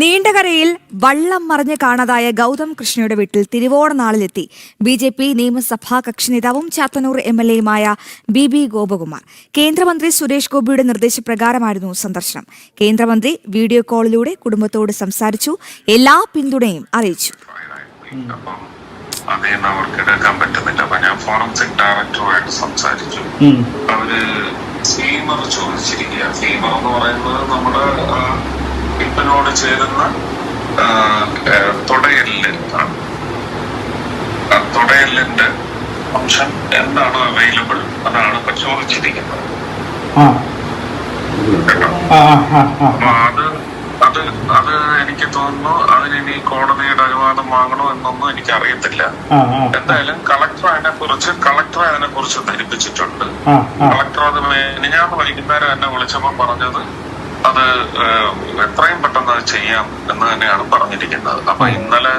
നീണ്ടകരയിൽ വള്ളം മറിഞ്ഞ് കാണാതായ ഗൗതം കൃഷ്ണയുടെ വീട്ടിൽ തിരുവോണനാളിലെത്തി ബി.ജെ.പി. നിയമസഭാ കക്ഷി നേതാവും ചാത്തന്നൂർ എം.എൽ.എയുമായ ബി ഗോപകുമാർ. കേന്ദ്രമന്ത്രി സുരേഷ് ഗോപിയുടെ നിർദ്ദേശപ്രകാരമായിരുന്നു സന്ദർശനം. കേന്ദ്രമന്ത്രി വീഡിയോ കോളിലൂടെ കുടുംബത്തോട് സംസാരിച്ചു, എല്ലാ പിന്തുണയും അറിയിച്ചു. അതേന്ന് അവർക്ക് എടുക്കാൻ പറ്റുന്നില്ല. അപ്പൊ ഞാൻ ഫോറൻസിക് ഡയറക്ടറുമായിട്ട് സംസാരിച്ചു. അവര് ഫീമർ ചോദിച്ചിരിക്കുക. ഫീമർ എന്ന് പറയുന്നത് നമ്മുടെ ഹിപ്പിനോട് ചേരുന്ന തുടയല്ല് ആണ്. തുടയല്ലിന്റെ ഓപ്ഷൻ എന്താണ് അവൈലബിൾ അതാണ് ഇപ്പൊ ചോദിച്ചിരിക്കുന്നത്. അപ്പൊ അത് എനിക്ക് തോന്നുന്നു അതിനി കോടതിയുടെ അനുവാദം വാങ്ങണോ എന്നൊന്നും എനിക്ക് അറിയത്തില്ല. എന്തായാലും കളക്ടർ അതിനെ കുറിച്ച് ധരിപ്പിച്ചിട്ടുണ്ട്. കളക്ടർ അത് ഞാൻ വൈകുന്നേരം എന്നെ വിളിച്ചപ്പോ പറഞ്ഞത് അത് എത്രയും പെട്ടെന്ന് അത് ചെയ്യാം എന്ന് തന്നെയാണ് പറഞ്ഞിരിക്കുന്നത്. അപ്പൊ ഇന്നലെ